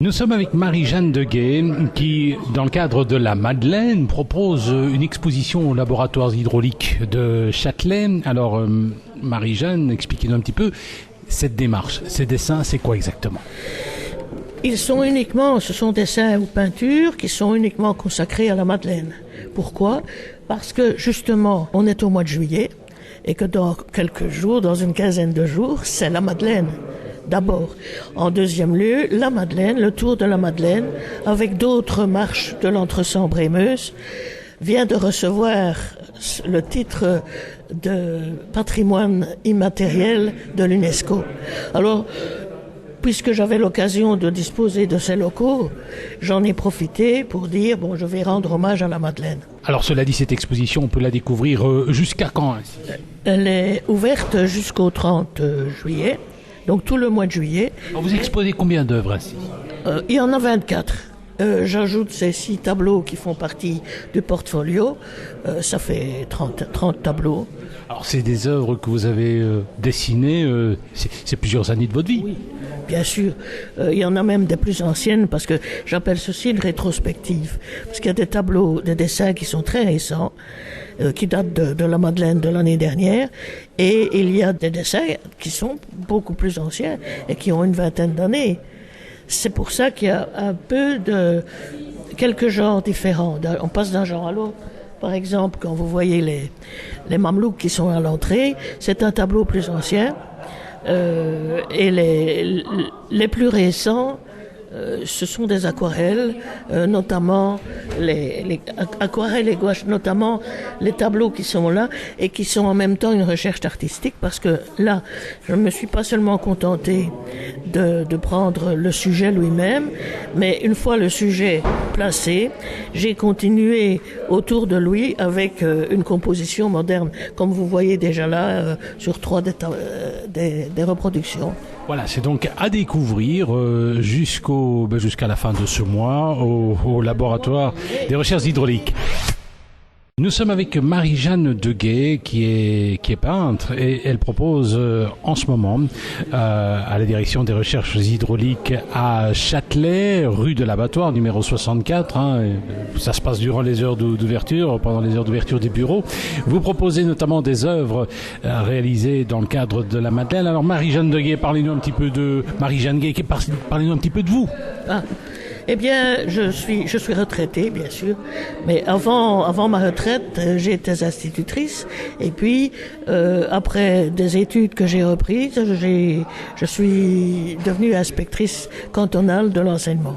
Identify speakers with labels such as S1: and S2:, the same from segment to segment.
S1: Nous sommes avec Marie-Jeanne Deguet qui, dans le cadre de la Madeleine, propose une exposition aux laboratoires hydrauliques de Châtelet. Alors, Marie-Jeanne, expliquez-nous un petit peu cette démarche, ces dessins, c'est quoi exactement?
S2: Ce sont dessins ou peintures qui sont uniquement consacrés à la Madeleine. Pourquoi? Parce que justement, on est au mois de juillet et que dans quelques jours, dans une quinzaine de jours, c'est la Madeleine. D'abord. En deuxième lieu, la Madeleine, le tour de la Madeleine, avec d'autres marches de l'Entre-Sambre et Meuse, vient de recevoir le titre de patrimoine immatériel de l'UNESCO. Alors, puisque j'avais l'occasion de disposer de ces locaux, j'en ai profité pour dire, je vais rendre hommage à la Madeleine.
S1: Alors, cela dit, cette exposition, on peut la découvrir jusqu'à quand ainsi?
S2: Elle est ouverte jusqu'au 30 juillet. Donc tout le mois de juillet.
S1: Alors vous exposez combien d'œuvres ainsi?
S2: Il y en a 24. J'ajoute ces 6 tableaux qui font partie du portfolio. Ça fait 30 tableaux.
S1: Alors c'est des œuvres que vous avez dessinées, c'est plusieurs années de votre vie?
S2: Oui, bien sûr. Il y en a même des plus anciennes parce que j'appelle ceci une rétrospective. Parce qu'il y a des tableaux, des dessins qui sont très récents, qui datent de la Madeleine de l'année dernière. Et il y a des dessins qui sont beaucoup plus anciens et qui ont une vingtaine d'années. C'est pour ça qu'il y a un peu de quelques genres différents. On passe d'un genre à l'autre. Par exemple, quand vous voyez les mamelouks qui sont à l'entrée, c'est un tableau plus ancien. Et les plus récents, ce sont des aquarelles, notamment les aquarelles et gouaches, notamment les tableaux qui sont là et qui sont en même temps une recherche artistique, parce que là, je ne me suis pas seulement contenté de prendre le sujet lui-même, mais une fois le sujet placé, j'ai continué autour de lui avec une composition moderne, comme vous voyez déjà là sur 3 des reproductions.
S1: Voilà, c'est donc à découvrir jusqu'à la fin de ce mois au laboratoire des recherches hydrauliques. Nous sommes avec Marie-Jeanne Deguet qui est peintre et elle propose en ce moment à la direction des recherches hydrauliques à Châtelet, rue de l'Abattoir, numéro 64. Ça se passe durant les heures d'ouverture, pendant les heures d'ouverture des bureaux. Vous proposez notamment des œuvres réalisées dans le cadre de la Madeleine. Alors Marie-Jeanne Deguet, parlez-nous un petit peu de Marie-Jeanne Deguet, parlez-nous un petit peu de vous.
S2: Eh bien, je suis retraitée, bien sûr, mais avant ma retraite, j'étais institutrice, et puis après des études que j'ai reprises, je suis devenue inspectrice cantonale de l'enseignement.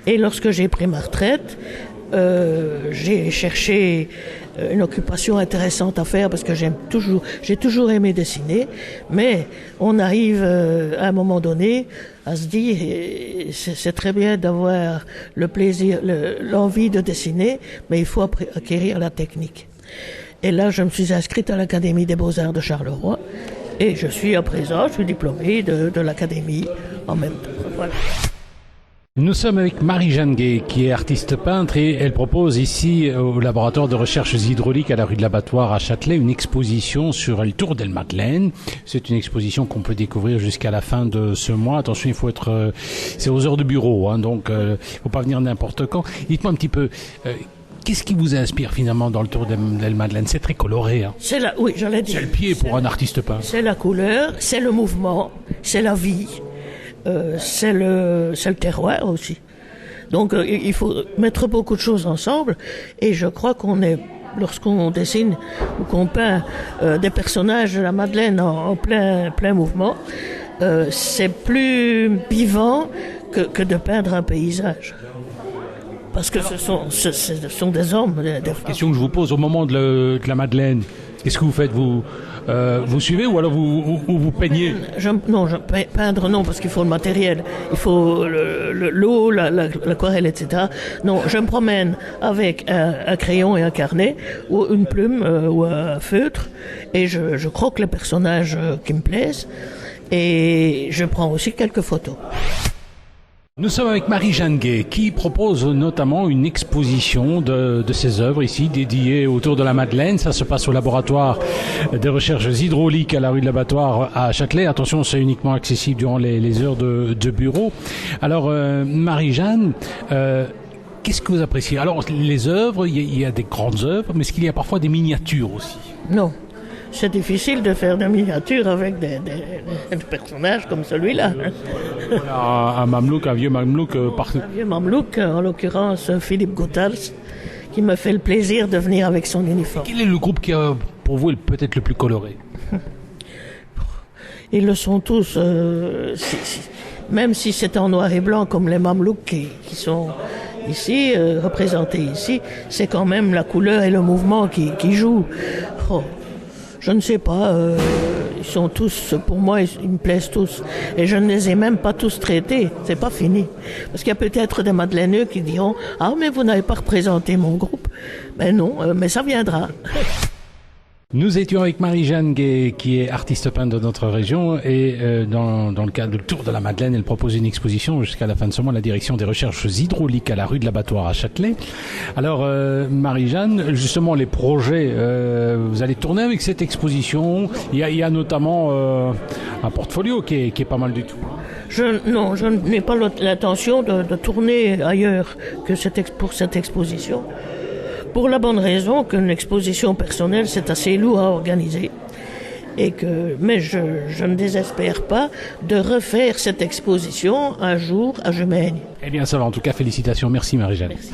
S2: Et lorsque j'ai pris ma retraite, j'ai cherché une occupation intéressante à faire parce que j'ai toujours aimé dessiner, mais on arrive à un moment donné à se dire c'est très bien d'avoir le plaisir, l'envie de dessiner, mais il faut acquérir la technique. Et là, je me suis inscrite à l'Académie des Beaux-Arts de Charleroi et je suis diplômée de l'Académie en même temps. Voilà.
S1: Nous sommes avec Marie-Jeanne Deguet qui est artiste peintre et elle propose ici au laboratoire de recherches hydrauliques à la rue de l'Abattoir à Châtelet une exposition sur le Tour de la Madeleine. C'est une exposition qu'on peut découvrir jusqu'à la fin de ce mois. Attention, il faut être, c'est aux heures de bureau, donc il faut pas venir n'importe quand. Dites-moi un petit peu. Qu'est-ce qui vous inspire finalement dans le Tour de la Madeleine? C'est très coloré.
S2: Oui, j'allais dire.
S1: C'est le pied pour un artiste peintre.
S2: C'est la couleur, c'est le mouvement, c'est la vie. C'est le terroir aussi. Donc il faut mettre beaucoup de choses ensemble et je crois lorsqu'on dessine ou qu'on peint des personnages de la Madeleine en plein mouvement, c'est plus vivant que de peindre un paysage. Parce que ce sont des hommes.
S1: La question que je vous pose au moment de la Madeleine, qu'est-ce que vous faites? Vous suivez ou alors vous peignez?
S2: Peindre non, parce qu'il faut le matériel. Il faut l'eau, l'aquarelle, etc. Non, je me promène avec un crayon et un carnet, ou une plume, ou un feutre, et je croque les personnages qui me plaisent, et je prends aussi quelques photos.
S1: Nous sommes avec Marie-Jeanne Gay qui propose notamment une exposition de ses œuvres ici dédiée autour de la Madeleine. Ça se passe au laboratoire des recherches hydrauliques à la rue de l'Abattoir à Châtelet. Attention, c'est uniquement accessible durant les heures de bureau. Alors Marie-Jeanne, qu'est-ce que vous appréciez? Alors les œuvres, il y a des grandes œuvres, mais est-ce qu'il y a parfois des miniatures aussi?
S2: Non. C'est difficile de faire des miniatures avec des personnages comme celui-là.
S1: Un mamelouk, un vieux mamelouk.
S2: Un vieux mamelouk, en l'occurrence Philippe Goethals, qui me fait le plaisir de venir avec son uniforme.
S1: Quel est le groupe qui a pour vous peut-être le plus coloré?
S2: Ils le sont tous, même si c'est en noir et blanc comme les mamelouks qui sont ici, représentés ici, c'est quand même la couleur et le mouvement qui jouent. Oh. Je ne sais pas, ils sont tous, pour moi, ils me plaisent tous. Et je ne les ai même pas tous traités, c'est pas fini. Parce qu'il y a peut-être des Madeleineux qui diront « Ah, mais vous n'avez pas représenté mon groupe ». Ben non, mais ça viendra.
S1: Nous étions avec Marie-Jeanne Gay, qui est artiste peintre de notre région, et dans le cadre du Tour de la Madeleine, elle propose une exposition jusqu'à la fin de ce mois à la direction des recherches hydrauliques à la rue de l'Abattoir à Châtelet. Alors Marie-Jeanne, justement les projets, vous allez tourner avec cette exposition. Il y a notamment un portfolio qui est pas mal du tout.
S2: Non, je n'ai pas l'intention de tourner ailleurs que pour cette exposition. Pour la bonne raison qu'une exposition personnelle, c'est assez lourd à organiser. Mais je ne désespère pas de refaire cette exposition un jour à Jemaigne.
S1: Eh bien, ça va. En tout cas, félicitations. Merci, Marie-Jeanne.
S2: Merci.